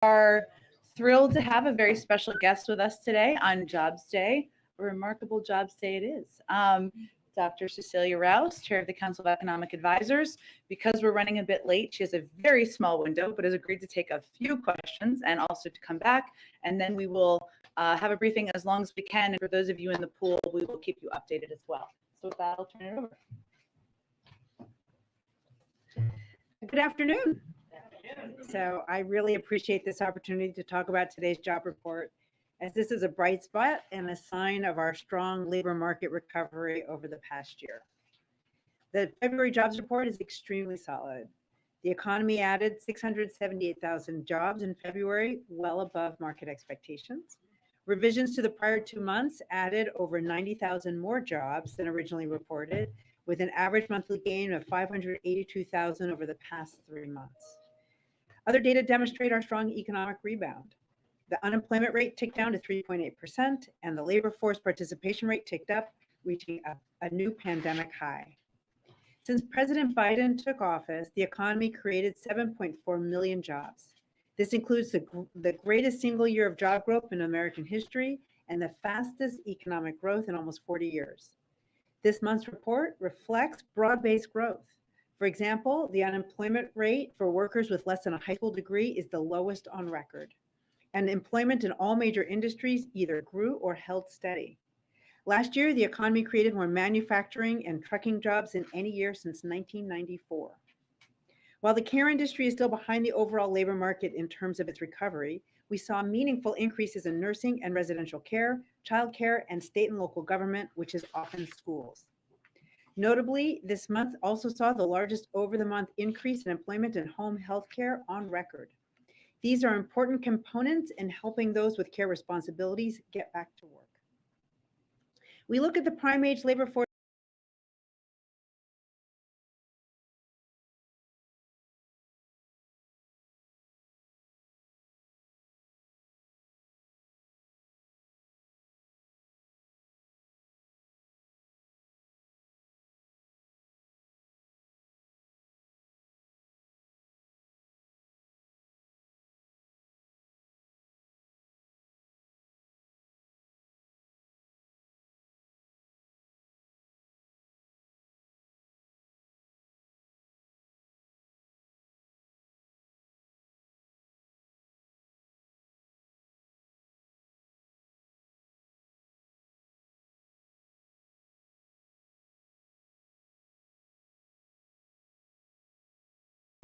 are thrilled to have a very special guest with us today on Jobs Day. A remarkable Jobs Day it is. Dr. Cecilia Rouse, Chair of the Council of Economic Advisors. Because we're running a bit late, she has a very small window, but has agreed to take a few questions and also to come back. And then we will have a briefing as long as we can. And for those of you in the pool, we will keep you updated as well. So with that, I'll turn it over. Good afternoon. So I really appreciate this opportunity to talk about today's job report, as this is a bright spot and a sign of our strong labor market recovery over the past year. The February jobs report is extremely solid. The economy added 678,000 jobs in February, well above market expectations. Revisions to the prior 2 months added over 90,000 more jobs than originally reported, with an average monthly gain of 582,000 over the past 3 months. Other data demonstrate our strong economic rebound. The unemployment rate ticked down to 3.8%, and the labor force participation rate ticked up, reaching a new pandemic high. Since President Biden took office, the economy created 7.4 million jobs. This includes the greatest single year of job growth in American history and the fastest economic growth in almost 40 years. This month's report reflects broad-based growth. For example, the unemployment rate for workers with less than a high school degree is the lowest on record. And employment in all major industries either grew or held steady. Last year, the economy created more manufacturing and trucking jobs than any year since 1994. While the care industry is still behind the overall labor market in terms of its recovery, we saw meaningful increases in nursing and residential care, childcare, and state and local government, which is often schools. Notably, this month also saw the largest over-the-month increase in employment in home health care on record. These are important components in helping those with care responsibilities get back to work. We look at the prime age labor force.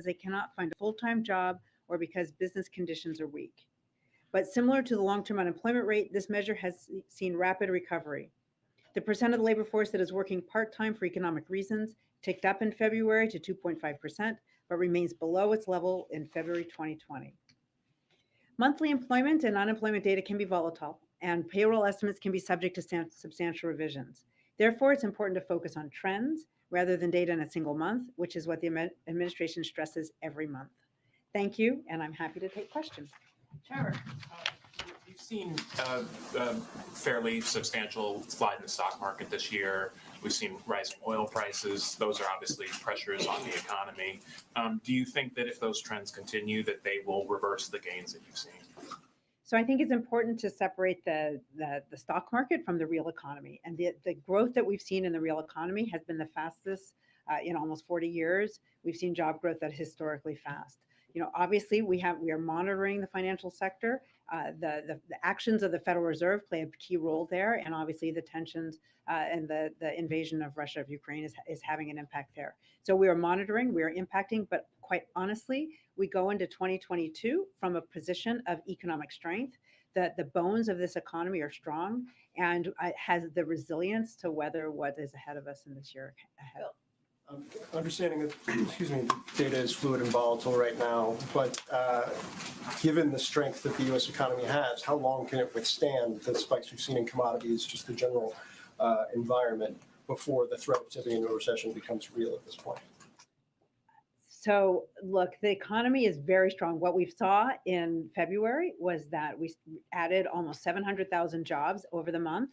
They cannot find a full-time job or because business conditions are weak. But similar to the long-term unemployment rate, this measure has seen rapid recovery. The percent of the labor force that is working part-time for economic reasons ticked up in February to 2.5%, but remains below its level in February 2020. Monthly employment and unemployment data can be volatile, and payroll estimates can be subject to substantial revisions. Therefore, it's important to focus on trends rather than data in a single month, which is what the administration stresses every month. Thank you, and I'm happy to take questions. Sure. We've seen a fairly substantial slide in the stock market this year. We've seen rising oil prices. Those are obviously pressures on the economy. Do you think that if those trends continue, that they will reverse the gains that you've seen? So I think it's important to separate the stock market from the real economy. And the growth that we've seen in the real economy has been the fastest in almost 40 years. We've seen job growth that is historically fast. Obviously we are monitoring the financial sector. The actions of the Federal Reserve play a key role there, and obviously the tensions and the invasion of Russia of Ukraine is having an impact there. So we are monitoring, we are impacting, but quite honestly, we go into 2022 from a position of economic strength. The bones of this economy are strong and has the resilience to weather what is ahead of us in this year ahead. Understanding that, data is fluid and volatile right now, but given the strength that the U.S. economy has, how long can it withstand the spikes we've seen in commodities, just the general environment, before the threat of tipping into a recession becomes real at this point? So look, the economy is very strong. What we saw in February was that we added almost 700,000 jobs over the month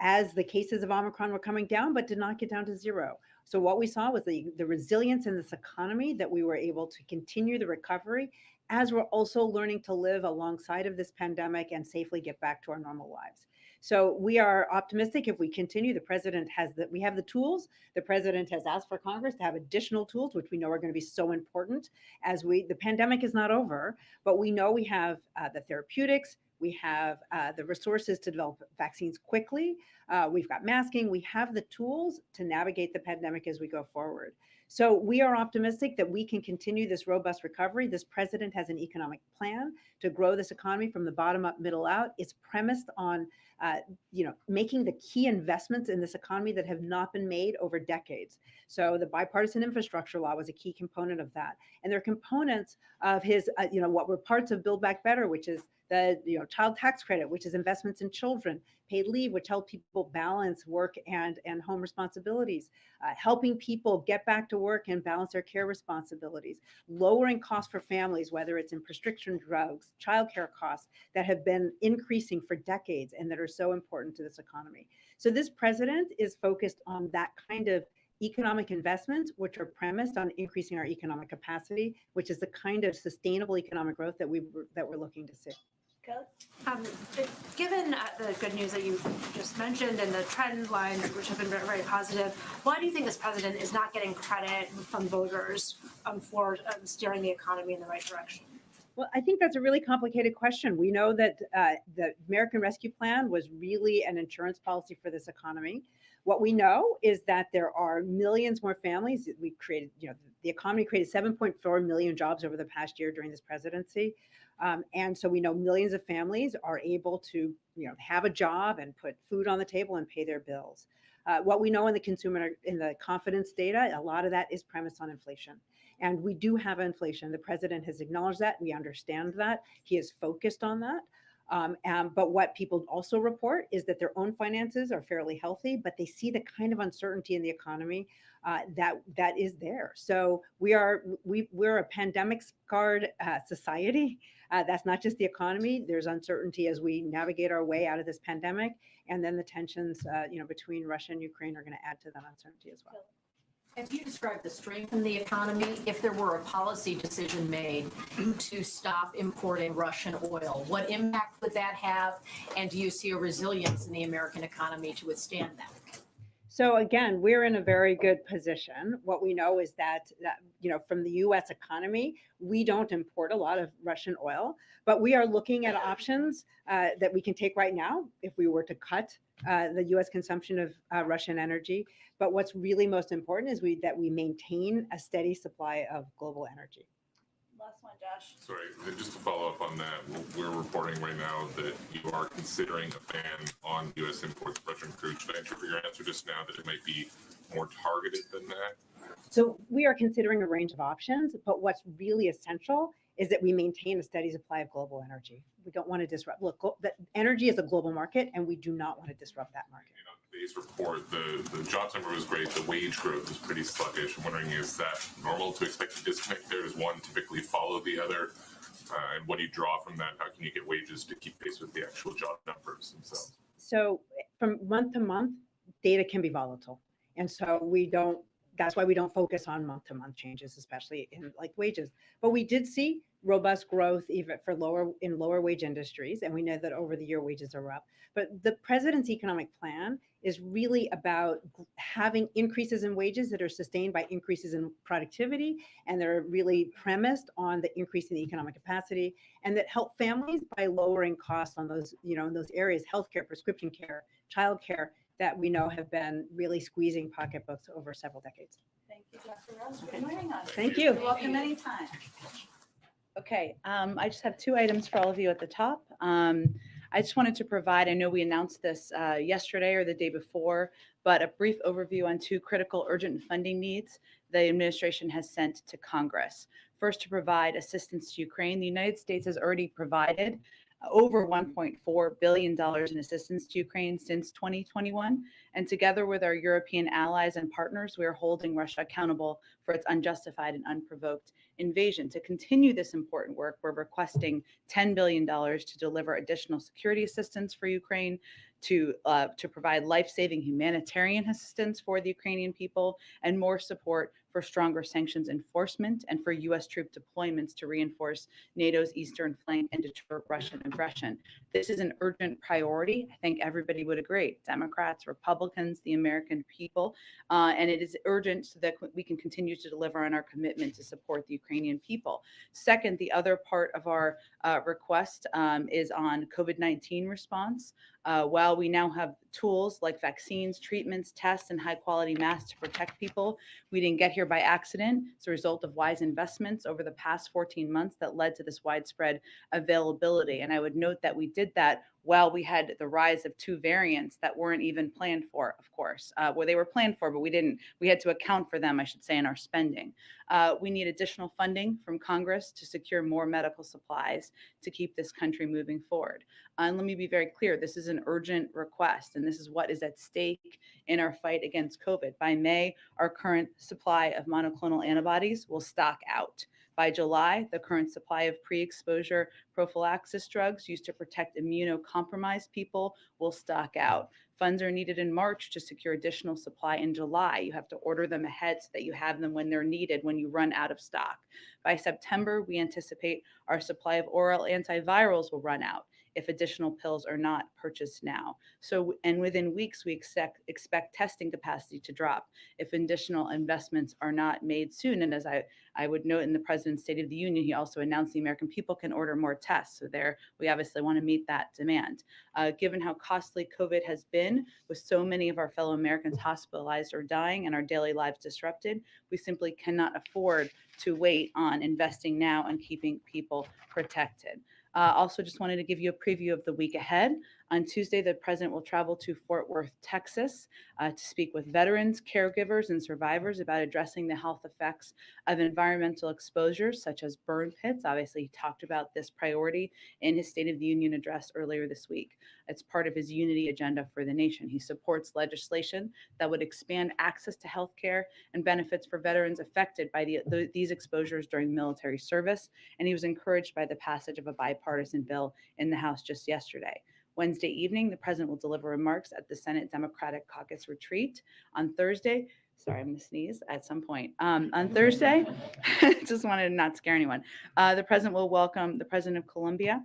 as the cases of Omicron were coming down, but did not get down to zero. So what we saw was the resilience in this economy, that we were able to continue the recovery as we're also learning to live alongside of this pandemic and safely get back to our normal lives. So we are optimistic if we continue. The president has that we have the tools. The president has asked for Congress to have additional tools, which we know are going to be so important as the pandemic is not over, but we know we have the therapeutics, we have the resources to develop vaccines quickly. We've got masking. We have the tools to navigate the pandemic as we go forward. So we are optimistic that we can continue this robust recovery. This president has an economic plan to grow this economy from the bottom up, middle out. It's premised on making the key investments in this economy that have not been made over decades. So the bipartisan infrastructure law was a key component of that. And there are components of his, what were parts of Build Back Better, which is the child tax credit, which is investments in children, paid leave, which help people balance work and home responsibilities, helping people get back to work and balance their care responsibilities, lowering costs for families, whether it's in prescription drugs, childcare costs that have been increasing for decades and that are so important to this economy. So this president is focused on that kind of economic investments, which are premised on increasing our economic capacity, which is the kind of sustainable economic growth that we're looking to see. Given the good news that you just mentioned and the trend lines, which have been very, very positive, why do you think this president is not getting credit from voters for steering the economy in the right direction? Well, I think that's a really complicated question. We know that the American Rescue Plan was really an insurance policy for this economy. What we know is that there are millions more families. We created, the economy created 7.4 million jobs over the past year during this presidency. And so we know millions of families are able to, have a job and put food on the table and pay their bills. What we know in the confidence data, a lot of that is premised on inflation. And we do have inflation. The president has acknowledged that. We understand that. He is focused on that. But what people also report is that their own finances are fairly healthy, but they see the kind of uncertainty in the economy that is there. So we're a pandemic scarred society. That's not just the economy. There's uncertainty as we navigate our way out of this pandemic, and then the tensions, between Russia and Ukraine are going to add to that uncertainty as well. As you described the strength in the economy, if there were a policy decision made to stop importing Russian oil, what impact would that have? And do you see a resilience in the American economy to withstand that? So again, we're in a very good position. What we know is that from the U.S. economy, we don't import a lot of Russian oil, but we are looking at options that we can take right now if we were to cut the U.S. consumption of Russian energy. But what's really most important is that we maintain a steady supply of global energy. Last one, Josh. Sorry, just to follow up on that, we're reporting right now that you are considering a ban on U.S. imports of Russian crude. Should I interpret your answer just now that it might be more targeted than that? So we are considering a range of options, but what's really essential is that we maintain a steady supply of global energy. We don't want to disrupt. Look, energy is a global market, and we do not want to disrupt that market. Today's report, the jobs number was great. The wage growth is pretty sluggish. I'm wondering, is that normal to expect a disconnect there? Does one typically follow the other? And what do you draw from that? How can you get wages to keep pace with the actual job numbers themselves? So from month to month, data can be volatile. And so that's why we don't focus on month-to-month changes, especially in like wages. But we did see robust growth even for lower wage industries, and we know that over the year wages are up. But the president's economic plan is really about having increases in wages that are sustained by increases in productivity, and they're really premised on the increase in the economic capacity, and that help families by lowering costs on those, in those areas, healthcare, prescription care, childcare, that we know have been really squeezing pocketbooks over several decades. Thank you, Dr. Rose, for joining us. Thank you. You're welcome anytime. Okay, I just have two items for all of you at the top. I just wanted to provide, I know we announced this yesterday or the day before, but a brief overview on two critical urgent funding needs the administration has sent to Congress. First, to provide assistance to Ukraine. The United States has already provided over $1.4 billion in assistance to Ukraine since 2021. And together with our European allies and partners, we are holding Russia accountable for its unjustified and unprovoked invasion. To continue this important work, we're requesting $10 billion to deliver additional security assistance for Ukraine, to provide life-saving humanitarian assistance for the Ukrainian people, and more support for stronger sanctions enforcement and for U.S. troop deployments to reinforce NATO's eastern flank and deter Russian aggression. This is an urgent priority. I think everybody would agree, Democrats, Republicans, the American people, and it is urgent so that we can continue to deliver on our commitment to support the Ukrainian people. Second, the other part of our request is on COVID-19 response. While we now have tools like vaccines, treatments, tests, and high-quality masks to protect people, we didn't get here by accident. It's a result of wise investments over the past 14 months that led to this widespread availability. And I would note that we did that while we had the rise of two variants that weren't even planned for, of course. Well, they were planned for, but we had to account for them, I should say, in our spending. We need additional funding from Congress to secure more medical supplies to keep this country moving forward. And let me be very clear, this is an urgent request, and this is what is at stake in our fight against COVID. By May, our current supply of monoclonal antibodies will stock out. By July, the current supply of pre-exposure prophylaxis drugs used to protect immunocompromised people will stock out. Funds are needed in March to secure additional supply in July. You have to order them ahead so that you have them when they're needed, when you run out of stock. By September, we anticipate our supply of oral antivirals will run out if additional pills are not purchased now. So, and within weeks, we expect testing capacity to drop if additional investments are not made soon. And as I would note in the President's State of the Union, he also announced the American people can order more tests. So there, we obviously want to meet that demand. Given how costly COVID has been, with so many of our fellow Americans hospitalized or dying and our daily lives disrupted, we simply cannot afford to wait on investing now and keeping people protected. Also, just wanted to give you a preview of the week ahead. On Tuesday, the President will travel to Fort Worth, Texas, to speak with veterans, caregivers, and survivors about addressing the health effects of environmental exposures, such as burn pits. Obviously, he talked about this priority in his State of the Union address earlier this week. It's part of his unity agenda for the nation. He supports legislation that would expand access to health care and benefits for veterans affected by these exposures during military service, and he was encouraged by the passage of a bipartisan bill in the House just yesterday. Wednesday evening, the President will deliver remarks at the Senate Democratic Caucus retreat. On Thursday, sorry, I'm going to sneeze at some point. On Thursday, just wanted to not scare anyone. The President will welcome the President of Colombia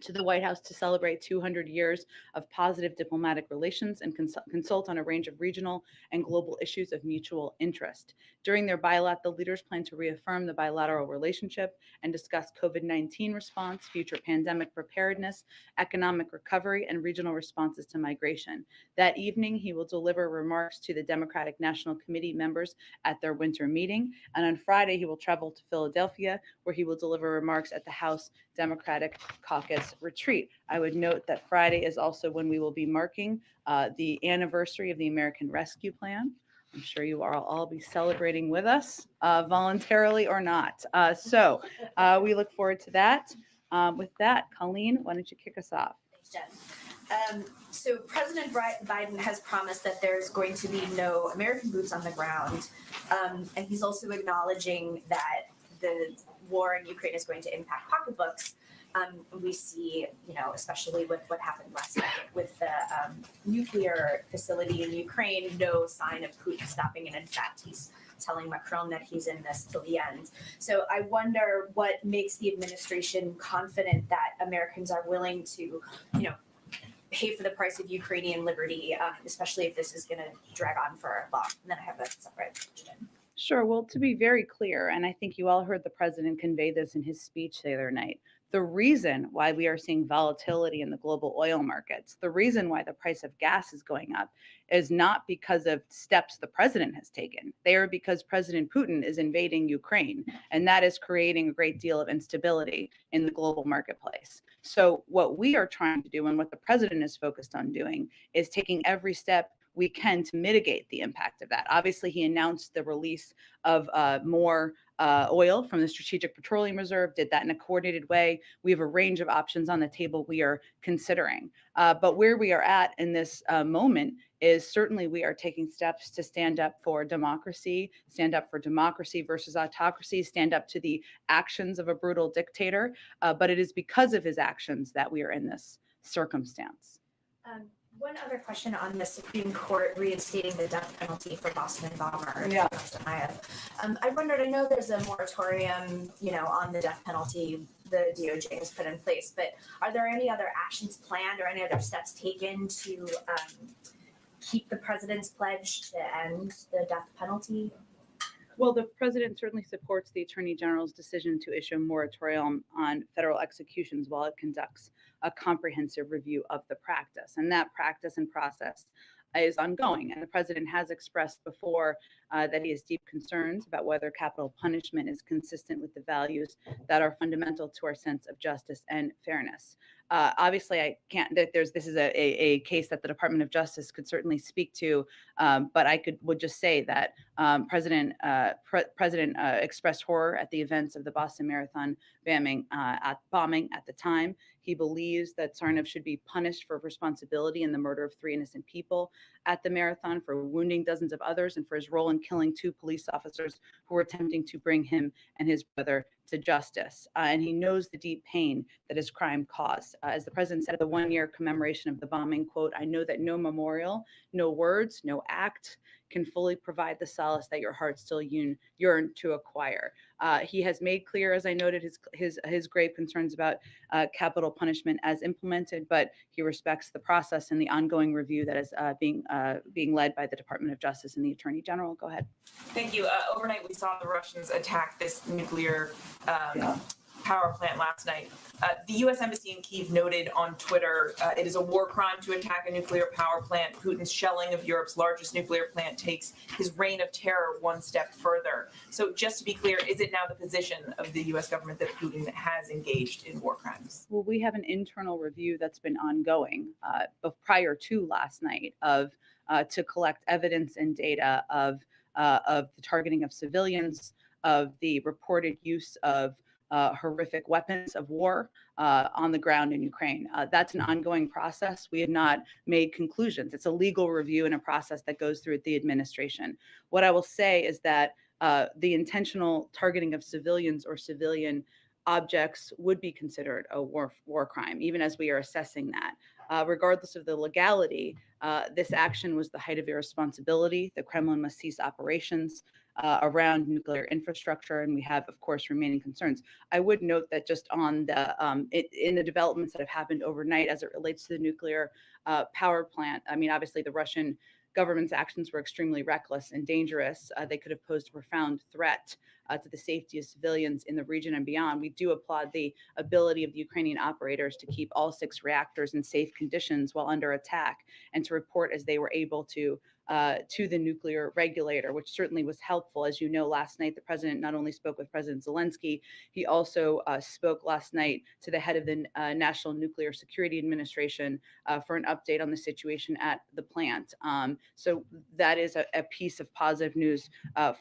to the White House to celebrate 200 years of positive diplomatic relations and consult on a range of regional and global issues of mutual interest. During their bilat, the leaders plan to reaffirm the bilateral relationship and discuss COVID-19 response, future pandemic preparedness, economic recovery, and regional responses to migration. That evening, he will deliver remarks to the Democratic National Committee members at their winter meeting. And on Friday, he will travel to Philadelphia, where he will deliver remarks at the House Democratic Caucus retreat. I would note that Friday is also when we will be marking the anniversary of the American Rescue Plan. I'm sure you will all be celebrating with us, voluntarily or not. So we look forward to that. With that, Colleen, why don't you kick us off? Thanks, Jen. So President Biden has promised that there's going to be no American boots on the ground. And he's also acknowledging that the war in Ukraine is going to impact pocketbooks. We see, especially with what happened last night with the nuclear facility in Ukraine, no sign of Putin stopping. And in fact, he's telling Macron that he's in this till the end. So I wonder what makes the administration confident that Americans are willing to, pay for the price of Ukrainian liberty, especially if this is going to drag on for long. And then I have a separate question. Sure. Well, to be very clear, and I think you all heard the President convey this in his speech the other night, the reason why we are seeing volatility in the global oil markets, the reason why the price of gas is going up is not because of steps the President has taken. They are because President Putin is invading Ukraine, and that is creating a great deal of instability in the global marketplace. So what we are trying to do and what the President is focused on doing is taking every step we can to mitigate the impact of that. Obviously, he announced the release of more oil from the Strategic Petroleum Reserve, did that in a coordinated way. We have a range of options on the table we are considering. But where we are at in this moment is certainly we are taking steps to stand up for democracy versus autocracy, stand up to the actions of a brutal dictator. But it is because of his actions that we are in this circumstance. One other question on the Supreme Court reinstating the death penalty for Boston bomber. Yeah. I wondered, I know there's a moratorium, on the death penalty the DOJ has put in place, but are there any other actions planned or any other steps taken to keep the president's pledge to end the death penalty? Well, the president certainly supports the attorney general's decision to issue a moratorium on federal executions while it conducts a comprehensive review of the practice. And that practice and process is ongoing. And the president has expressed before that he has deep concerns about whether capital punishment is consistent with the values that are fundamental to our sense of justice and fairness. Obviously, I can't. This is a case that the Department of Justice could certainly speak to, but I would just say that President expressed horror at the events of the Boston Marathon bombing at the time. He believes that Tsarnaev should be punished for responsibility in the murder of 3 innocent people at the marathon, for wounding dozens of others, and for his role in killing 2 police officers who were attempting to bring him and his brother to justice. And he knows the deep pain that his crime caused. As the president said at the 1-year commemoration of the bombing, quote, "I know that no memorial, no words, no act can fully provide the solace that your heart still yearn to acquire." He has made clear, as I noted, his grave concerns about capital punishment as implemented, but he respects the process and the ongoing review that is being led by the Department of Justice and the Attorney General. Go ahead. Thank you. Overnight, we saw the Russians attack this nuclear power plant last night. The U.S. Embassy in Kyiv noted on Twitter, it is a war crime to attack a nuclear power plant. Putin's shelling of Europe's largest nuclear plant takes his reign of terror one step further. So just to be clear, is it now the position of the U.S. government that Putin has engaged in war crimes? Well, we have an internal review that's been ongoing prior to last night to collect evidence and data of the targeting of civilians, of the reported use of horrific weapons of war on the ground in Ukraine. That's an ongoing process. We have not made conclusions. It's a legal review and a process that goes through the administration. What I will say is that the intentional targeting of civilians or civilian objects would be considered a war crime, even as we are assessing that. Regardless of the legality, this action was the height of irresponsibility. The Kremlin must cease operations around nuclear infrastructure, and we have, of course, remaining concerns. I would note that just on the in the developments that have happened overnight as it relates to the nuclear power plant, I mean, obviously the Russian government's actions were extremely reckless and dangerous. They could have posed a profound threat to the safety of civilians in the region and beyond. We do applaud the ability of the Ukrainian operators to keep all 6 reactors in safe conditions while under attack, and to report as they were able to the nuclear regulator, which certainly was helpful. As you know, last night, the president not only spoke with President Zelensky, he also spoke last night to the head of the National Nuclear Security Administration for an update on the situation at the plant. So that is a piece of positive news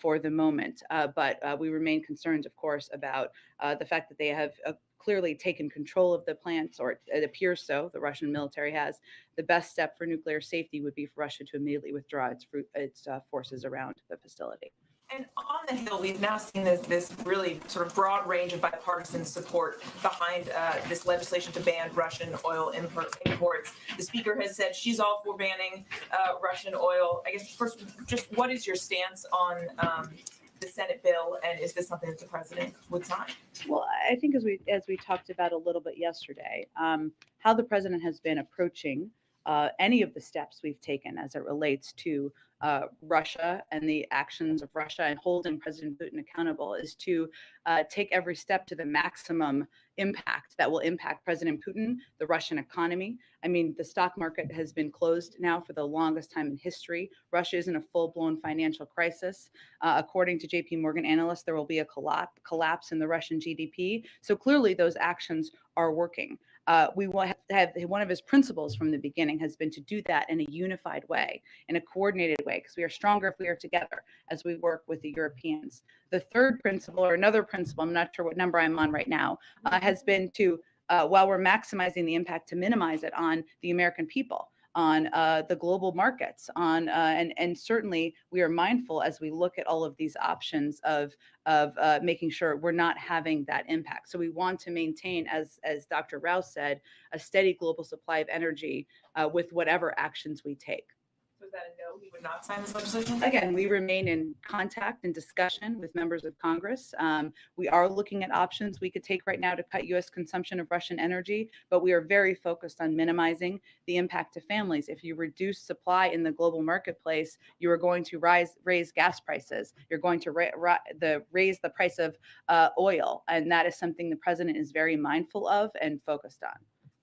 for the moment. But we remain concerned, of course, about the fact that they have clearly taken control of the plants, or it appears so. The Russian military has. The best step for nuclear safety would be for Russia to immediately withdraw its forces around the facility. And on the Hill, we've now seen this really sort of broad range of bipartisan support behind this legislation to ban Russian oil imports. The speaker has said she's all for banning Russian oil. I guess first, just what is your stance on the Senate bill, and is this something that the president would sign? Well, I think as we talked about a little bit yesterday, how the president has been approaching any of the steps we've taken as it relates to Russia and the actions of Russia and holding President Putin accountable is to take every step to the maximum impact that will impact President Putin, the Russian economy. I mean, the stock market has been closed now for the longest time in history. Russia is in a full-blown financial crisis. According to JP Morgan analysts, there will be a collapse in the Russian GDP. So clearly those actions are working. We want to have one of his principles from the beginning has been to do that in a unified way, in a coordinated way, because we are stronger if we are together as we work with the Europeans. The third principle, or another principle, I'm not sure what number I'm on right now, has been to, while we're maximizing the impact, to minimize it on the American people, on the global markets, and certainly we are mindful as we look at all of these options of making sure we're not having that impact. So we want to maintain, as Dr. Rouse said, a steady global supply of energy with whatever actions we take. So is that a no, he would not sign this legislation? Again, we remain in contact and discussion with members of Congress. We are looking at options we could take right now to cut U.S. consumption of Russian energy, but we are very focused on minimizing the impact to families. If you reduce supply in the global marketplace, you are going to raise gas prices. You're going to raise the price of oil, and that is something the president is very mindful of and focused on.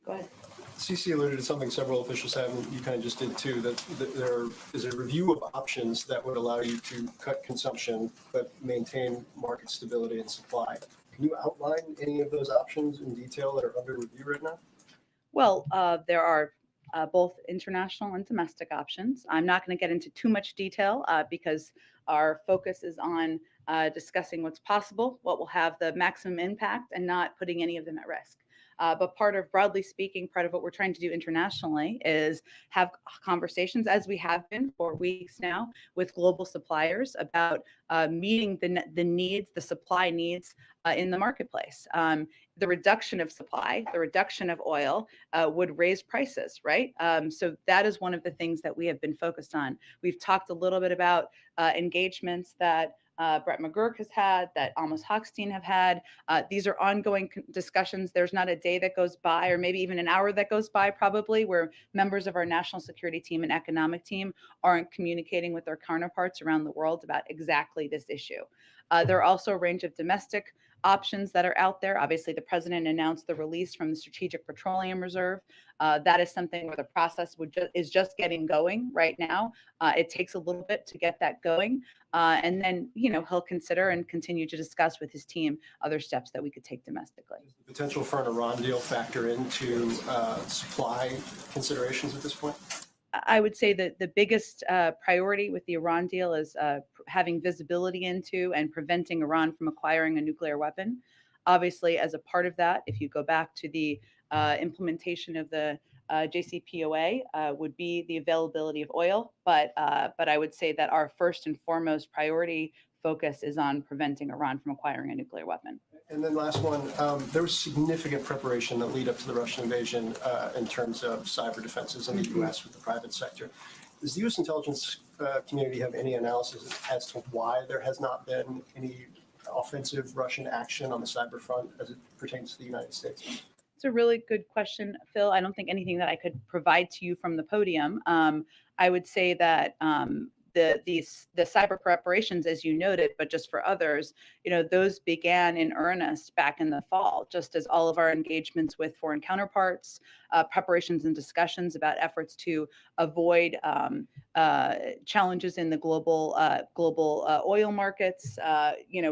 Go ahead. CC alluded to something several officials have, and you kind of just did too, that there is a review of options that would allow you to cut consumption but maintain market stability and supply. Can you outline any of those options in detail that are under review right now? Well, there are both international and domestic options. I'm not going to get into too much detail because our focus is on discussing what's possible, what will have the maximum impact, and not putting any of them at risk. But broadly speaking, part of what we're trying to do internationally is have conversations, as we have been for weeks now, with global suppliers about meeting the needs, the supply needs in the marketplace. The reduction of supply, the reduction of oil would raise prices, right? So that is one of the things that we have been focused on. We've talked a little bit about engagements that Brett McGurk has had, that Amos Hochstein have had. These are ongoing discussions. There's not a day that goes by, or maybe even an hour that goes by, probably, where members of our national security team and economic team aren't communicating with their counterparts around the world about exactly this issue. There are also a range of domestic options that are out there. Obviously, the president announced the release from the Strategic Petroleum Reserve. That is something where the process is just getting going right now. It takes a little bit to get that going. And then, he'll consider and continue to discuss with his team other steps that we could take domestically. Does the potential for an Iran deal factor into supply considerations at this point? I would say that the biggest priority with the Iran deal is having visibility into and preventing Iran from acquiring a nuclear weapon. Obviously, as a part of that, if you go back to the implementation of the JCPOA, would be the availability of oil. But I would say that our first and foremost priority focus is on preventing Iran from acquiring a nuclear weapon. And then last one, there was significant preparation that lead up to the Russian invasion in terms of cyber defenses in the U.S. with the private sector. Does the U.S. intelligence community have any analysis as to why there has not been any offensive Russian action on the cyber front as it pertains to the United States? It's a really good question, Phil. I don't think anything that I could provide to you from the podium. I would say that the cyber preparations, as you noted, but just for others, those began in earnest back in the fall, just as all of our engagements with foreign counterparts, preparations and discussions about efforts to avoid challenges in the global oil markets,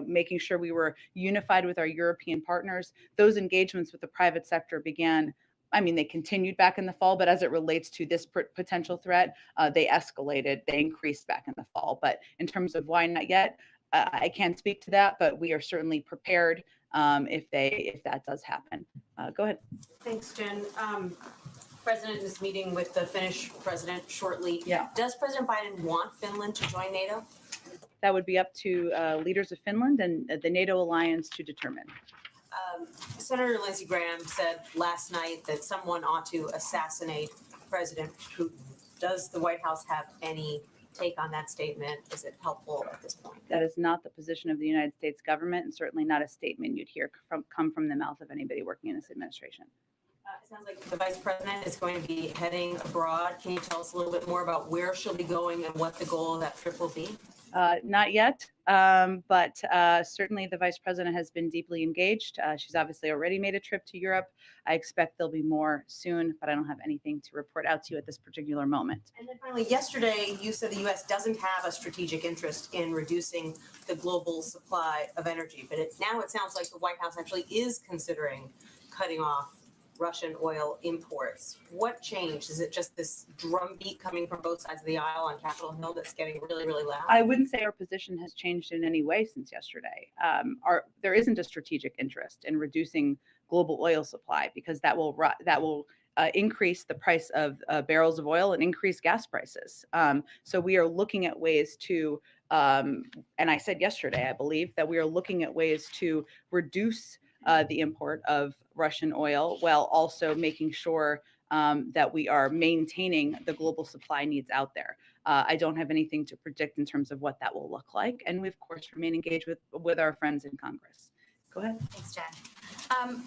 making sure we were unified with our European partners. Those engagements with the private sector began. They continued back in the fall, but as it relates to this potential threat, they escalated, they increased back in the fall. But in terms of why not yet, I can't speak to that, but we are certainly prepared if that does happen. Go ahead. Thanks, Jen. President is meeting with the Finnish president shortly. Yeah. Does President Biden want Finland to join NATO? That would be up to leaders of Finland and the NATO alliance to determine. Senator Lindsey Graham said last night that someone ought to assassinate President Putin. Does the White House have any take on that statement? Is it helpful at this point? That is not the position of the United States government, and certainly not a statement you'd hear come from the mouth of anybody working in this administration. It sounds like the vice president is going to be heading abroad. Can you tell us a little bit more about where she'll be going and what the goal of that trip will be? Not yet, but certainly the vice president has been deeply engaged. She's obviously already made a trip to Europe. I expect there'll be more soon, but I don't have anything to report out to you at this particular moment. And then finally, yesterday, you said the U.S. doesn't have a strategic interest in reducing the global supply of energy, but now it sounds like the White House actually is considering cutting off Russian oil imports. What changed? Is it just this drumbeat coming from both sides of the aisle on Capitol Hill that's getting really, really loud? I wouldn't say our position has changed in any way since yesterday. There isn't a strategic interest in reducing global oil supply because that will increase the price of barrels of oil and increase gas prices. So we are looking at ways to, and I said yesterday, I believe, that we are looking at ways to reduce the import of Russian oil while also making sure that we are maintaining the global supply needs out there. I don't have anything to predict in terms of what that will look like. And we, of course, remain engaged with our friends in Congress. Go ahead. Thanks, Jen.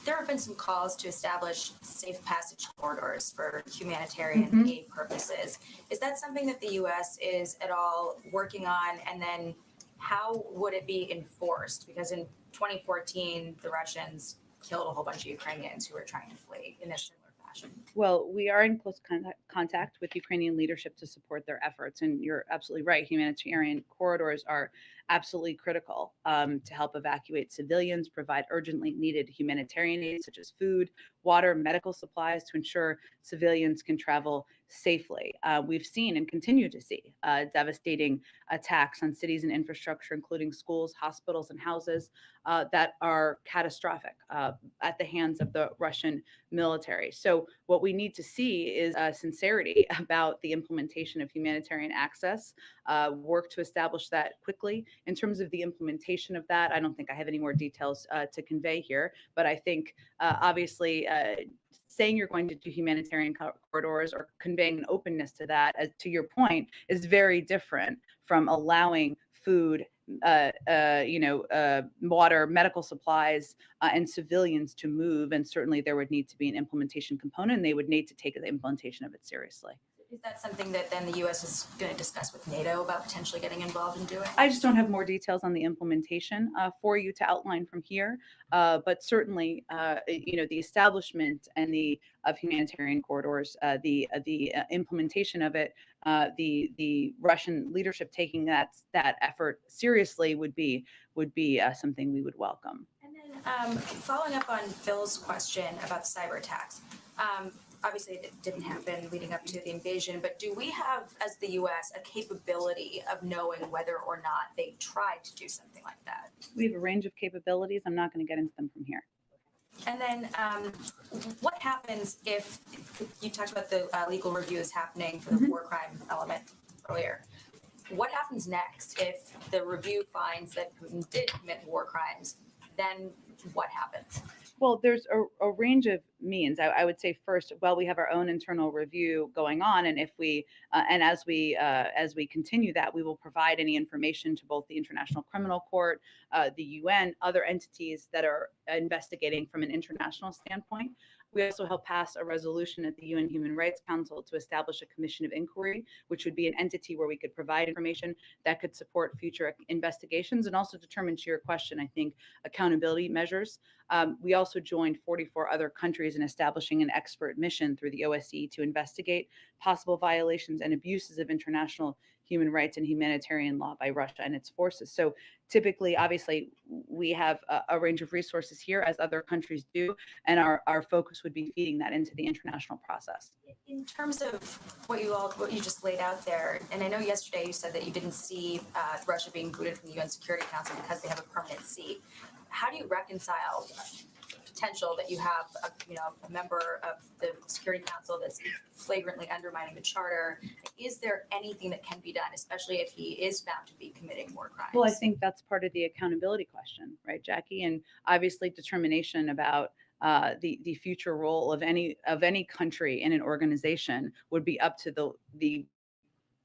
There have been some calls to establish safe passage corridors for humanitarian aid purposes. Is that something that the U.S. is at all working on? And then how would it be enforced? Because in 2014, the Russians killed a whole bunch of Ukrainians who were trying to flee in a similar fashion. Well, we are in close contact with Ukrainian leadership to support their efforts. And you're absolutely right. Humanitarian corridors are absolutely critical to help evacuate civilians, provide urgently needed humanitarian aid such as food, water, medical supplies to ensure civilians can travel safely. We've seen and continue to see devastating attacks on cities and infrastructure, including schools, hospitals, and houses that are catastrophic at the hands of the Russian military. So what we need to see is sincerity about the implementation of humanitarian access, work to establish that quickly. In terms of the implementation of that, I don't think I have any more details to convey here, but I think obviously saying you're going to do humanitarian corridors or conveying an openness to that, as to your point, is very different from allowing food, water, medical supplies, and civilians to move. And certainly there would need to be an implementation component, and they would need to take the implementation of it seriously. Is that something that then the U.S. is going to discuss with NATO about potentially getting involved in doing? I just don't have more details on the implementation for you to outline from here, but certainly, the establishment and of humanitarian corridors, the implementation of it, the Russian leadership taking that effort seriously would be something we would welcome. And then following up on Phil's question about the cyber attacks. Obviously, it didn't happen leading up to the invasion, but do we have, as the U.S., a capability of knowing whether or not they tried to do something like that? We have a range of capabilities. I'm not going to get into them from here. And then what happens if you talked about the legal review is happening for the war crime element earlier? What happens next if the review finds that Putin did commit war crimes? Then what happens? Well, there's a range of means. I would say first, well, we have our own internal review going on, and if we as we continue that, we will provide any information to both the International Criminal Court, the UN, other entities that are investigating from an international standpoint. We also helped pass a resolution at the UN Human Rights Council to establish a commission of inquiry, which would be an entity where we could provide information that could support future investigations and also determine, to your question, I think, accountability measures. We also joined 44 other countries in establishing an expert mission through the OSCE to investigate possible violations and abuses of international human rights and humanitarian law by Russia and its forces. So typically, obviously, we have a range of resources here, as other countries do, and our focus would be feeding that into the international process. In terms of what you just laid out there, and I know yesterday you said that you didn't see Russia being booted from the UN Security Council because they have a permanent seat. How do you reconcile potential that you have a member of the Security Council that's flagrantly undermining the charter? Is there anything that can be done, especially if he is found to be committing war crimes? Well, I think that's part of the accountability question, right, Jackie? And obviously determination about the future role of any country in an organization would be up to the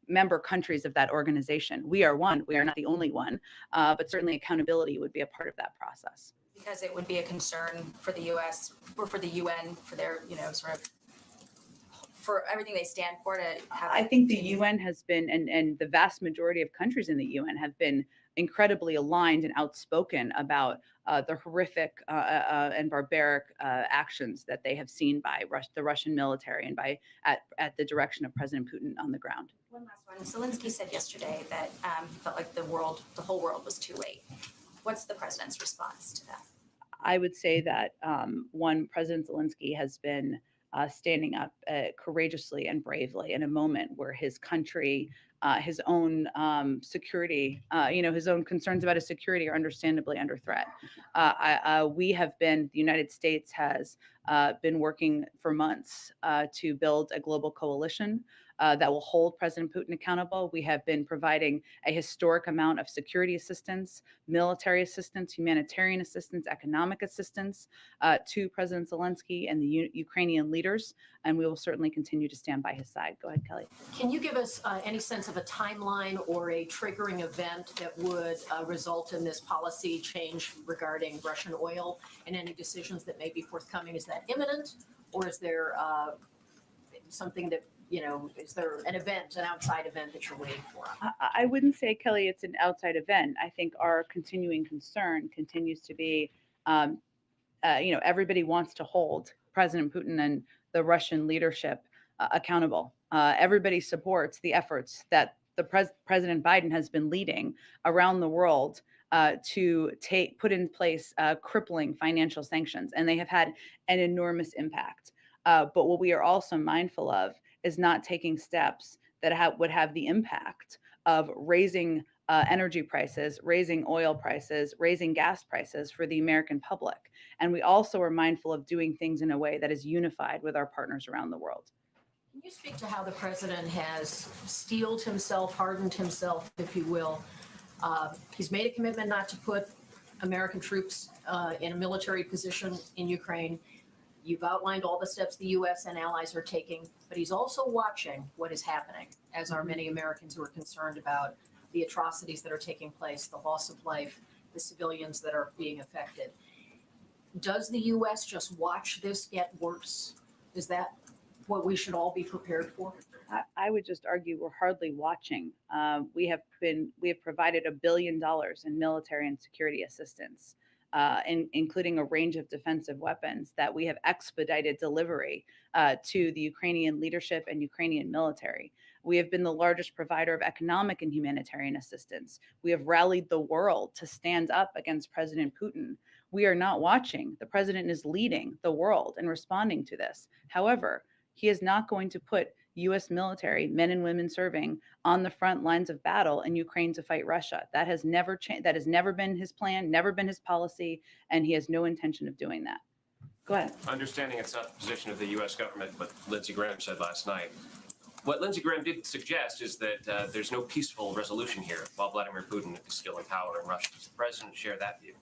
member countries of that organization. We are one. We are not the only one, but certainly accountability would be a part of that process. Because it would be a concern for the U.S. or for the UN for their, sort of for everything they stand for to have. I think the UN has been, and the vast majority of countries in the UN have been incredibly aligned and outspoken about the horrific and barbaric actions that they have seen by the Russian military and at the direction of President Putin on the ground. One last one. Zelensky said yesterday that he felt like the whole world was too late. What's the president's response to that? I would say that President Zelensky has been standing up courageously and bravely in a moment where his country, his own security, his own concerns about his security are understandably under threat. The United States has been working for months to build a global coalition that will hold President Putin accountable. We have been providing a historic amount of security assistance, military assistance, humanitarian assistance, economic assistance to President Zelensky and the Ukrainian leaders, and we will certainly continue to stand by his side. Go ahead, Kelly. Can you give us any sense of a timeline or a triggering event that would result in this policy change regarding Russian oil and any decisions that may be forthcoming? Is that imminent, or is there something that, is there an event, an outside event that you're waiting for? I wouldn't say, Kelly, it's an outside event. I think our continuing concern continues to be, everybody wants to hold President Putin and the Russian leadership accountable. Everybody supports the efforts that the President Biden has been leading around the world to put in place crippling financial sanctions, and they have had an enormous impact. But what we are also mindful of is not taking steps that would have the impact of raising energy prices, raising oil prices, raising gas prices for the American public. And we also are mindful of doing things in a way that is unified with our partners around the world. Can you speak to how the president has steeled himself, hardened himself, if you will? He's made a commitment not to put American troops in a military position in Ukraine. You've outlined all the steps the U.S. and allies are taking, but he's also watching what is happening, as are many Americans who are concerned about the atrocities that are taking place, the loss of life, the civilians that are being affected. Does the U.S. just watch this get worse? Is that what we should all be prepared for? I would just argue we're hardly watching. We have provided $1 billion in military and security assistance, including a range of defensive weapons that we have expedited delivery to the Ukrainian leadership and Ukrainian military. We have been the largest provider of economic and humanitarian assistance. We have rallied the world to stand up against President Putin. We are not watching. The president is leading the world in responding to this. However, he is not going to put U.S. military, men and women serving on the front lines of battle in Ukraine to fight Russia. That has never changed. That has never been his plan, never been his policy, and he has no intention of doing that. Go ahead. Understanding it's not the position of the U.S. government, what Lindsey Graham said last night. What Lindsey Graham did suggest is that there's no peaceful resolution here while Vladimir Putin is still in power in Russia. Does the president share that view?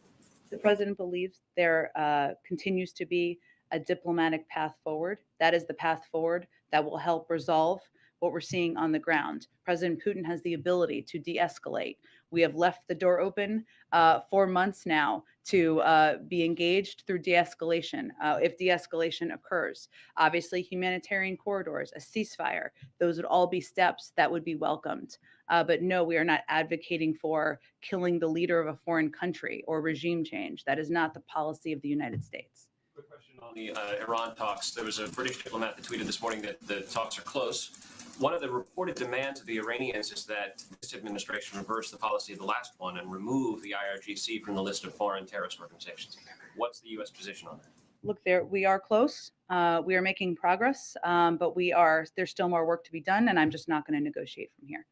The president believes there continues to be a diplomatic path forward. That is the path forward that will help resolve what we're seeing on the ground. President Putin has the ability to de-escalate. We have left the door open 4 months now to be engaged through de-escalation if de-escalation occurs. Obviously, humanitarian corridors, a ceasefire, those would all be steps that would be welcomed. But no, we are not advocating for killing the leader of a foreign country or regime change. That is not the policy of the United States. Quick question on the Iran talks. There was a British diplomat that tweeted this morning that the talks are close. One of the reported demands of the Iranians is that this administration reverse the policy of the last one and remove the IRGC from the list of foreign terrorist organizations. What's the U.S. position on that? Look, we are close. We are making progress, but there's still more work to be done, and I'm just not going to negotiate from here.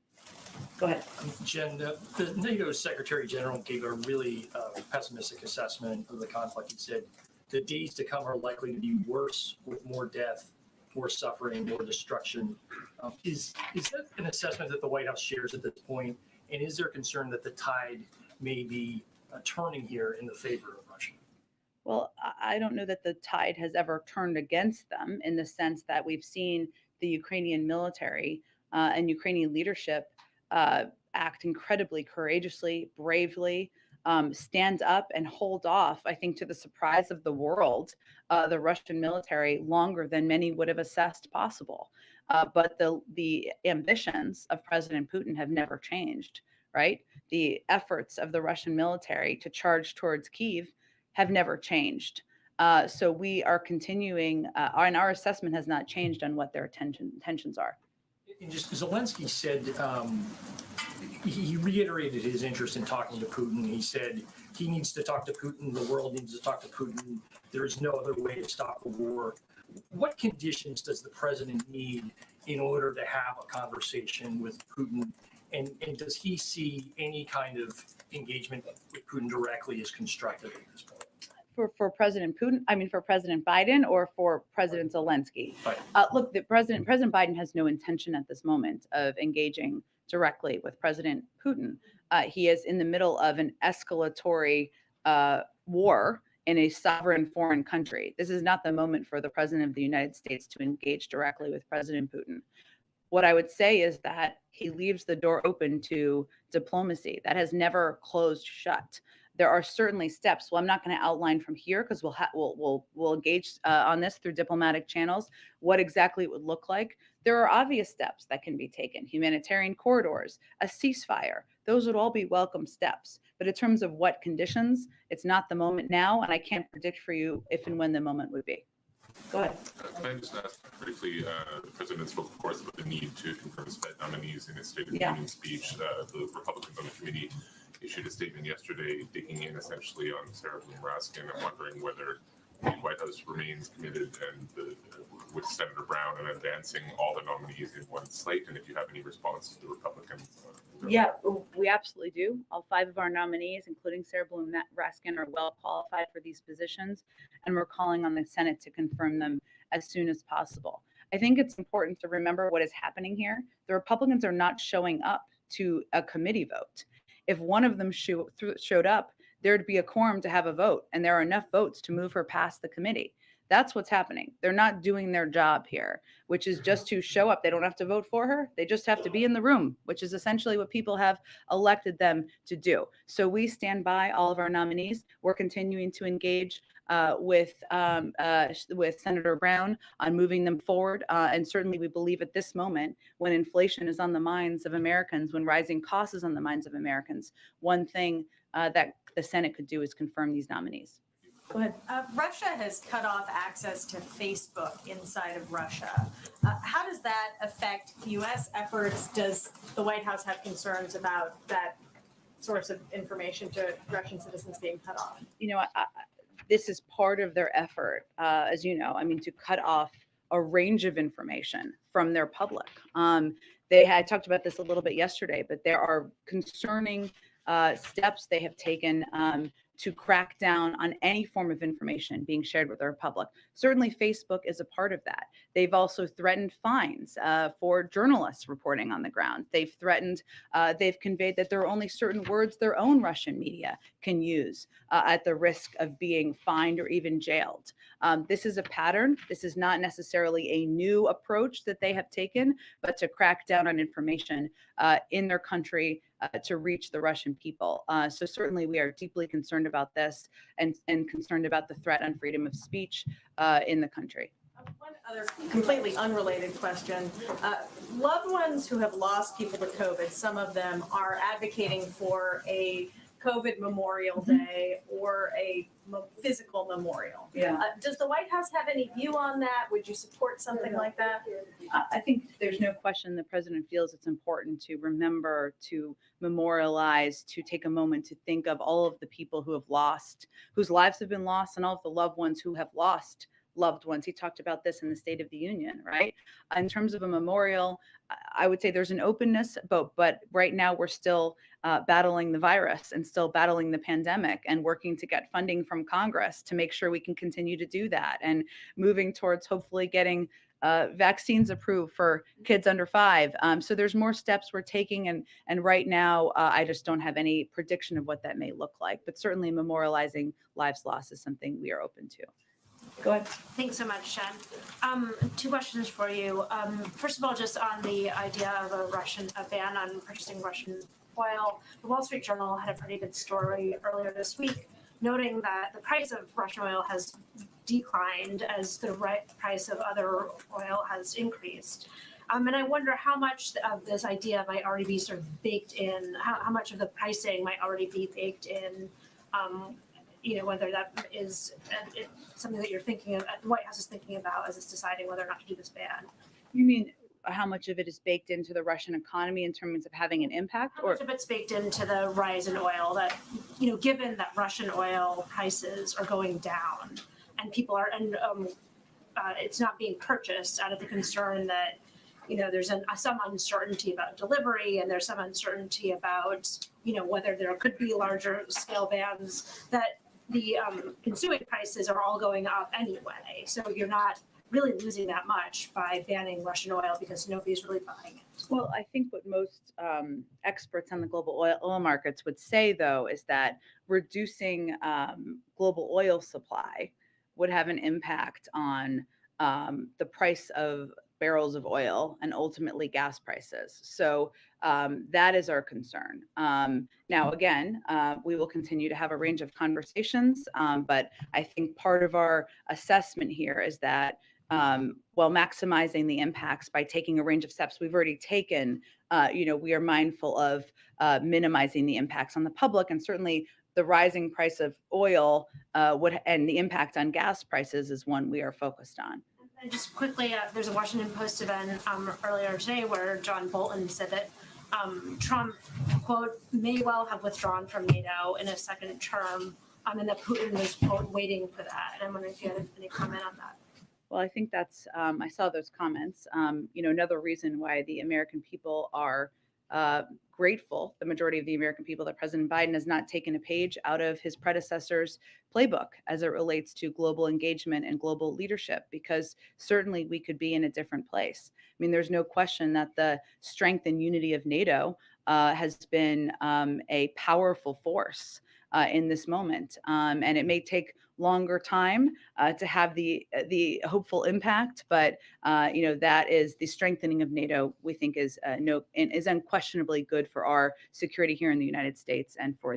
Go ahead. Jen, the NATO Secretary General gave a really pessimistic assessment of the conflict. He said the days to come are likely to be worse, with more death, more suffering, more destruction. Is that an assessment that the White House shares at this point? And is there concern that the tide may be turning here in the favor of Russia? Well, I don't know that the tide has ever turned against them, in the sense that we've seen the Ukrainian military and Ukrainian leadership act incredibly courageously, bravely, stand up and hold off, I think, to the surprise of the world, the Russian military longer than many would have assessed possible. But the ambitions of President Putin have never changed, right? The efforts of the Russian military to charge towards Kyiv have never changed. So we are continuing, and our assessment has not changed on what their intentions are. And just Zelensky said, he reiterated his interest in talking to Putin. He said he needs to talk to Putin. The world needs to talk to Putin. There is no other way to stop the war. What conditions does the president need in order to have a conversation with Putin? And does he see any kind of engagement with Putin directly as constructive at this point? For President Putin, for President Biden or for President Zelensky? Biden. Look, President Biden has no intention at this moment of engaging directly with President Putin. He is in the middle of an escalatory war in a sovereign foreign country. This is not the moment for the President of the United States to engage directly with President Putin. What I would say is that he leaves the door open to diplomacy. That has never closed shut. There are certainly steps. Well, I'm not going to outline from here because we'll engage on this through diplomatic channels. What exactly it would look like. There are obvious steps that can be taken: humanitarian corridors, a ceasefire. Those would all be welcome steps. But in terms of what conditions, it's not the moment now, and I can't predict for you if and when the moment would be. Go ahead. Can I just ask briefly, the president spoke, of course, about the need to confirm his Fed nominees in his State of the Union speech. The Republicans on the committee issued a statement yesterday digging in essentially on Sarah Bloom Raskin. I'm wondering whether the White House remains committed with Senator Brown and advancing all the nominees in one slate, and if you have any response to the Republicans. Yeah, we absolutely do. All 5 of our nominees, including Sarah Bloom Raskin, are well qualified for these positions, and we're calling on the Senate to confirm them as soon as possible. I think it's important to remember what is happening here. The Republicans are not showing up to a committee vote. If one of them showed up, there'd be a quorum to have a vote, and there are enough votes to move her past the committee. That's what's happening. They're not doing their job here, which is just to show up. They don't have to vote for her. They just have to be in the room, which is essentially what people have elected them to do. So we stand by all of our nominees. We're continuing to engage with Senator Brown on moving them forward. And certainly we believe at this moment, when inflation is on the minds of Americans, when rising costs is on the minds of Americans, one thing that the Senate could do is confirm these nominees. Go ahead. Russia has cut off access to Facebook inside of Russia. How does that affect U.S. efforts? Does the White House have concerns about that source of information to Russian citizens being cut off? This is part of their effort, as you know, to cut off a range of information from their public. They had talked about this a little bit yesterday, but there are concerning steps they have taken to crack down on any form of information being shared with our public. Certainly Facebook is a part of that. They've also threatened fines for journalists reporting on the ground. They've conveyed that there are only certain words their own Russian media can use at the risk of being fined or even jailed. This is a pattern. This is not necessarily a new approach that they have taken, but to crack down on information in their country to reach the Russian people. So certainly we are deeply concerned about this and concerned about the threat on freedom of speech in the country. One other completely unrelated question. Loved ones who have lost people to COVID, some of them are advocating for a COVID Memorial Day or a physical memorial. Yeah. Does the White House have any view on that? Would you support something like that? I think there's no question the president feels it's important to remember, to memorialize, to take a moment to think of all of the people who have lost, whose lives have been lost, and all of the loved ones who have lost loved ones. He talked about this in the State of the Union, right? In terms of a memorial, I would say there's an openness, but right now we're still battling the virus and still battling the pandemic and working to get funding from Congress to make sure we can continue to do that and moving towards hopefully getting vaccines approved for kids under 5. So there's more steps we're taking. And right now, I just don't have any prediction of what that may look like. But certainly memorializing lives lost is something we are open to. Go ahead. Thanks so much, Jen. 2 questions for you. First of all, just on the idea of a ban on purchasing Russian oil. The Wall Street Journal had a pretty good story earlier this week, noting that the price of Russian oil has declined as the price of other oil has increased. And I wonder how much of this idea might already be sort of baked in, how much of the pricing might already be baked in, whether that is something that you're thinking of, the White House is thinking about as it's deciding whether or not to do this ban. You mean how much of it is baked into the Russian economy in terms of having an impact? How much of it's baked into the rise in oil that, given that Russian oil prices are going down and people are, it's not being purchased out of the concern that, there's some uncertainty about delivery and there's some uncertainty about, whether there could be larger scale bans, that the consuming prices are all going up anyway. So you're not really losing that much by banning Russian oil because nobody's really buying it. Well, I think what most experts on the global oil markets would say, though, is that reducing global oil supply would have an impact on the price of barrels of oil and ultimately gas prices. So that is our concern. Now, again, we will continue to have a range of conversations, but I think part of our assessment here is that while maximizing the impacts by taking a range of steps we've already taken, we are mindful of minimizing the impacts on the public, and certainly the rising price of oil and the impact on gas prices is one we are focused on. And just quickly, there's a Washington Post event earlier today where John Bolton said that Trump, quote, may well have withdrawn from NATO in a second term, and that Putin was, quote, waiting for that. And I'm wondering if you had any comment on that. Well, I think that's, I saw those comments. Another reason why the American people are grateful, the majority of the American people, that President Biden has not taken a page out of his predecessor's playbook as it relates to global engagement and global leadership, because certainly we could be in a different place. I mean, there's no question that the strength and unity of NATO has been a powerful force in this moment. And it may take longer time to have the hopeful impact, but that is the strengthening of NATO. We think is unquestionably good for our security here in the United States and for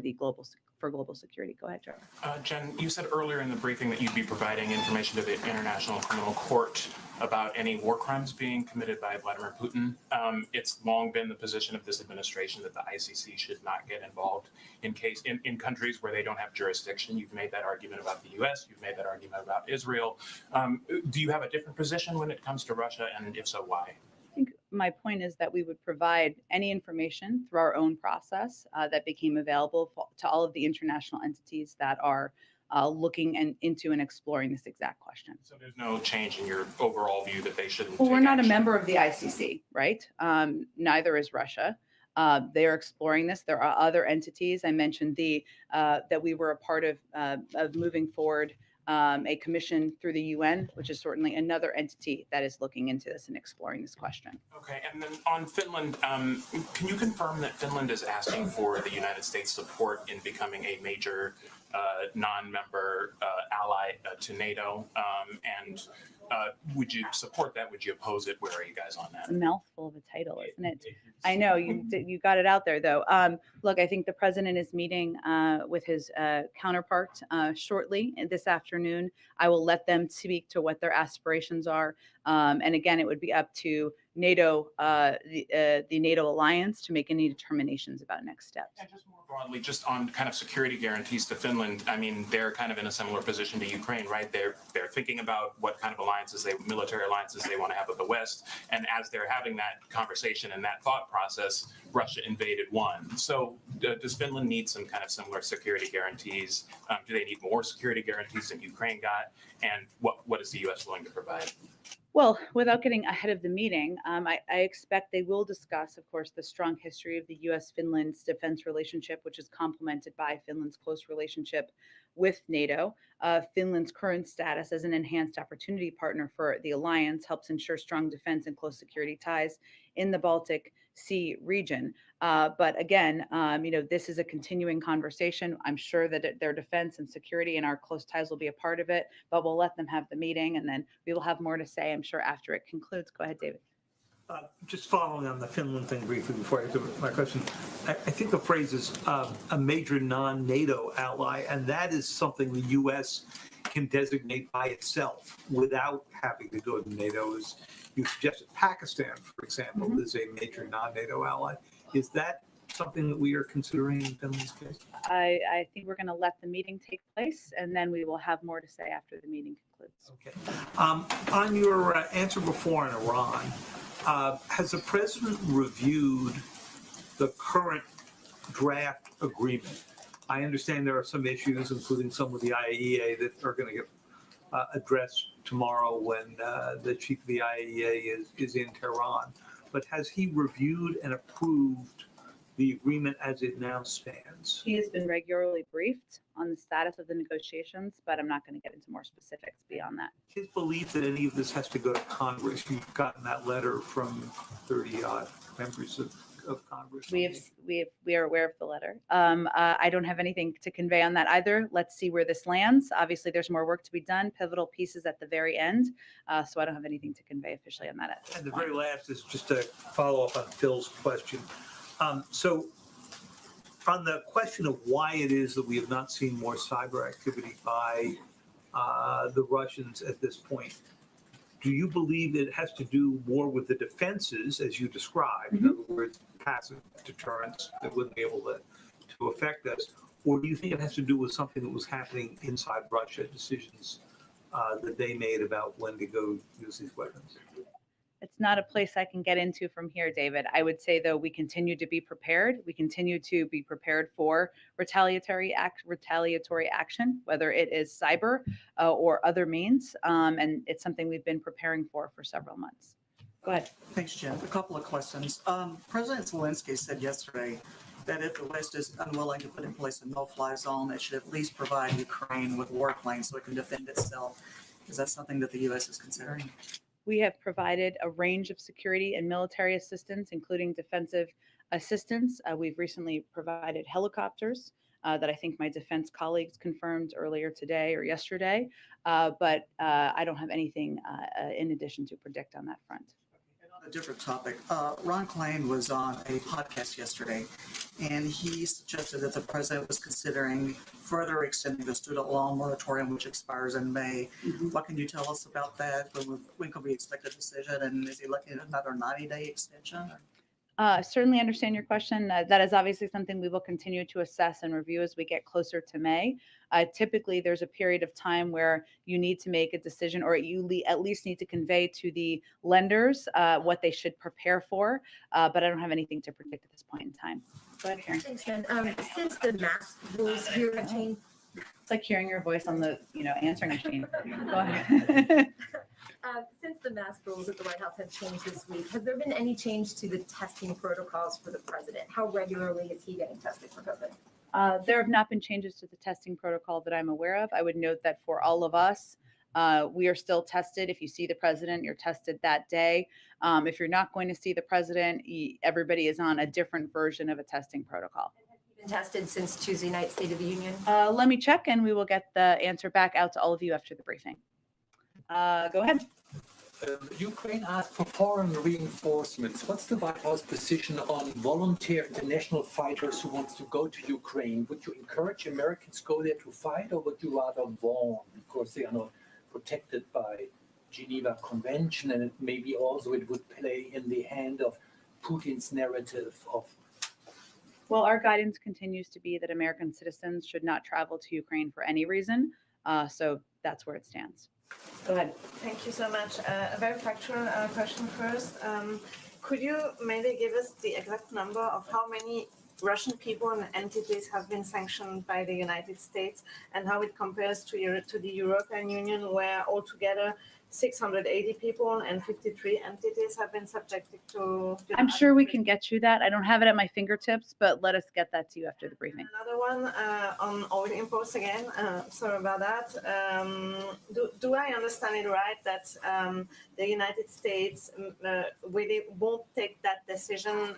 global security. Go ahead, Trevor. Jen, you said earlier in the briefing that you'd be providing information to the International Criminal Court about any war crimes being committed by Vladimir Putin. It's long been the position of this administration that the ICC should not get involved in countries where they don't have jurisdiction. You've made that argument about the U.S. You've made that argument about Israel. Do you have a different position when it comes to Russia, and if so, why? I think my point is that we would provide any information through our own process that became available to all of the international entities that are looking into and exploring this exact question. So there's no change in your overall view that they shouldn't. Well, we're take not a action? member of the ICC, right? Neither is Russia. They are exploring this. There are other entities. I mentioned that we were a part of moving forward a commission through the UN, which is certainly another entity that is looking into this and exploring this question. Okay, and then on Finland, can you confirm that Finland is asking for the United States support in becoming a major non-member ally to NATO? And would you support that? Would you oppose it? Where are you guys on that? It's a mouthful of a title, isn't it? I know you got it out there though. Look, I think the president is meeting with his counterpart shortly this afternoon. I will let them speak to what their aspirations are. And again, it would be up to NATO, the NATO alliance, to make any determinations about next steps. And just more broadly, just on kind of security guarantees to Finland, I mean, they're kind of in a similar position to Ukraine, right? They're thinking about what kind of military alliances they want to have with the West. And as they're having that conversation and that thought process, Russia invaded one. So does Finland need some kind of similar security guarantees? Do they need more security guarantees than Ukraine got? And what is the U.S. willing to provide? Well, without getting ahead of the meeting, I expect they will discuss, of course, the strong history of the U.S.-Finland's defense relationship, which is complemented by Finland's close relationship with NATO. Finland's current status as an enhanced opportunity partner for the alliance helps ensure strong defense and close security ties in the Baltic Sea region. But again, this is a continuing conversation. I'm sure that their defense and security and our close ties will be a part of it, but we'll let them have the meeting and then we will have more to say, I'm sure, after it concludes. Go ahead, David. Just following on the Finland thing briefly before I get to my question, I think the phrase is a major non-NATO ally, and that is something the U.S. can designate by itself without having to go to NATO. As you suggested, Pakistan, for example, is a major non-NATO ally. Is that something that we are considering in Finland's case? I think we're going to let the meeting take place, and then we will have more to say after the meeting concludes. Okay. On your answer before on Iran, has the president reviewed the current draft agreement? I understand there are some issues, including some with the IAEA, that are going to get addressed tomorrow when the chief of the IAEA is in Tehran. But has he reviewed and approved the agreement as it now stands? He has been regularly briefed on the status of the negotiations, but I'm not going to get into more specifics beyond that. His belief that any of this has to go to Congress, you've gotten that letter from 30 odd members of Congress. We are aware of the letter. I don't have anything to convey on that either. Let's see where this lands. Obviously, there's more work to be done, pivotal pieces at the very end. So I don't have anything to convey officially on that at this And the point. very last is just a follow-up on Phil's question. So on the question of why it is that we have not seen more cyber activity by the Russians at this point, do you believe it has to do more with the defenses, as you described, in other words, passive deterrence that wouldn't be able to affect us, or do you think it has to do with something that was happening inside Russia, decisions that they made about when to go use these weapons? It's not a place I can get into from here, David. I would say, though, we continue to be prepared. We continue to be prepared for retaliatory action, whether it is cyber or other means. And it's something we've been preparing for several months. Go ahead. Thanks, Jen. A couple of questions. President Zelensky said yesterday that if the West is unwilling to put in place a no-fly zone, it should at least provide Ukraine with warplanes so it can defend itself. Is that something that the U.S. is considering? We have provided a range of security and military assistance, including defensive assistance. We've recently provided helicopters that I think my defense colleagues confirmed earlier today or yesterday. But I don't have anything in addition to predict on that front. A different topic. Ron Klain was on a podcast yesterday, and he suggested that the president was considering further extending the student loan moratorium, which expires in May. What can you tell us about that? When can we expect a decision? And is he looking at another 90-day extension? Certainly understand your question. That is obviously something we will continue to assess and review as we get closer to May. Typically, there's a period of time where you need to make a decision, or you at least need to convey to the lenders what they should prepare for. But I don't have anything to predict at this point in time. Go ahead, Karen. Thanks, Jen. Since the mask rules here have changed, It's like hearing your voice on the answering machine. Go ahead. since the mask rules at the White House have changed this week, has there been any change to the testing protocols for the president? How regularly is he getting tested for COVID? There have not been changes to the testing protocol that I'm aware of. I would note that for all of us, we are still tested. If you see the president, you're tested that day. If you're not going to see the president, everybody is on a different version of a testing protocol. Been tested since Tuesday night State of the Union? Let me check and we will get the answer back out to all of you after the briefing. Go ahead. Ukraine asked for foreign reinforcements. What's the White House position on volunteer international fighters who want to go to Ukraine? Would you encourage Americans go there to fight, or would you rather warn, because they are not protected by Geneva Convention, and maybe also it would play in the hand of Putin's narrative of... Well, our guidance continues to be that American citizens should not travel to Ukraine for any reason. So that's where it stands. Go ahead. Thank you so much. A very factual question first. Could you maybe give us the exact number of how many Russian people and entities have been sanctioned by the United States, and how it compares to the European Union, where altogether 680 people and 53 entities have been subjected to... I'm sure we can get you that. I don't have it at my fingertips, but let us get that to you after the briefing. Another one on oil imports again. Sorry about that. Do I understand it right that the United States really won't take that decision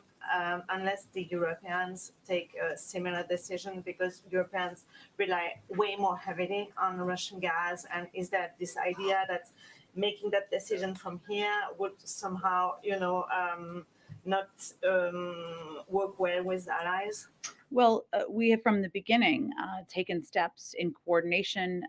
unless the Europeans take a similar decision, because Europeans rely way more heavily on Russian gas? And is that this idea that making that decision from here would somehow, not work well with allies? Well, we have from the beginning taken steps in coordination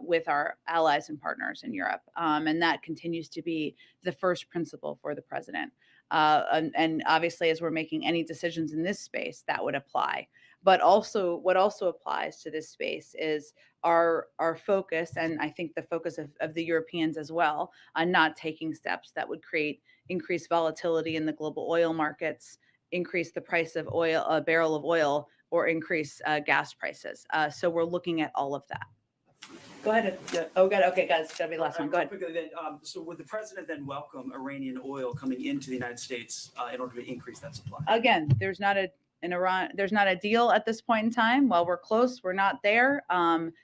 with our allies and partners in Europe. And that continues to be the first principle for the president. And obviously, as we're making any decisions in this space, that would apply. But also, what also applies to this space is our focus, and I think the focus of the Europeans as well, on not taking steps that would create increased volatility in the global oil markets, increase the price of oil, a barrel of oil, or increase gas prices. So we're looking at all of that. Go ahead. Oh, good. Okay, guys, it's gotta be the last one. Go ahead. Quickly then, so would the president then welcome Iranian oil coming into the United States in order to increase that supply? Again, there's not a in Iran, there's not a deal at this point in time. While we're close, we're not there.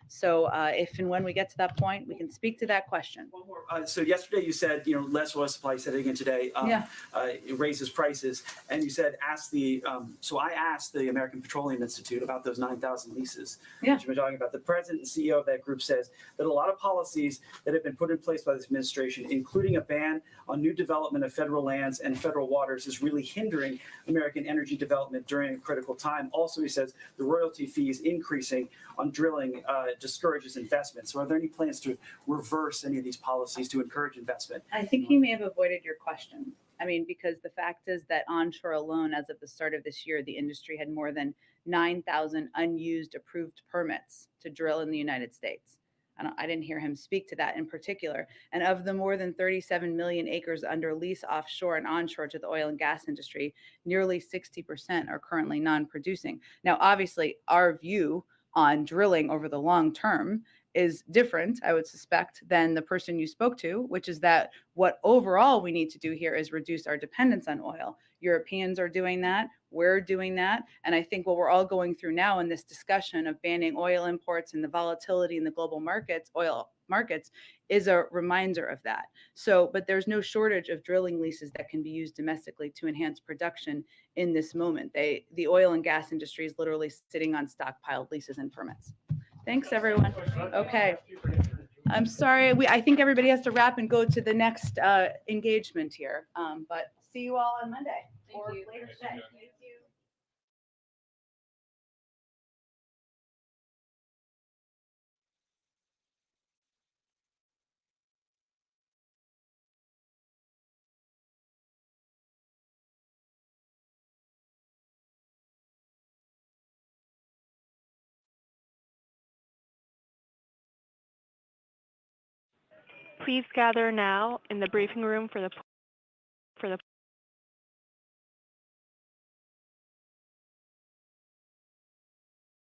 So if and when we get to that point, we can speak to that question. One more. So yesterday you said, less oil supply. You said it again today. It raises prices, and you said so I asked the American Petroleum Institute about those 9,000 leases that you've been talking about. The president and CEO of that group says that a lot of policies that have been put in place by this administration, including a ban on new development of federal lands and federal waters, is really hindering American energy development during a critical time. Also, he says the royalty fees increasing on drilling discourages investment. So are there any plans to reverse any of these policies to encourage investment? I think he may have avoided your question. I mean, because the fact is that onshore alone, as of the start of this year, the industry had more than 9,000 unused approved permits to drill in the United States. I didn't hear him speak to that in particular. And of the more than 37 million acres under lease offshore and onshore to the oil and gas industry, nearly 60% are currently non-producing. Now, obviously, our view on drilling over the long term is different, I would suspect, than the person you spoke to, which is that what overall we need to do here is reduce our dependence on oil. Europeans are doing that. We're doing that. And I think what we're all going through now in this discussion of banning oil imports and the volatility in the global markets, oil markets, is a reminder of that. So, but there's no shortage of drilling leases that can be used domestically to enhance production in this moment. The oil and gas industry is literally sitting on stockpiled leases and permits. Thanks, everyone. Okay. I'm sorry. I think everybody has to wrap and go to the next engagement here. But see you all on Monday or later today. Thank you. Please gather now in the briefing room for the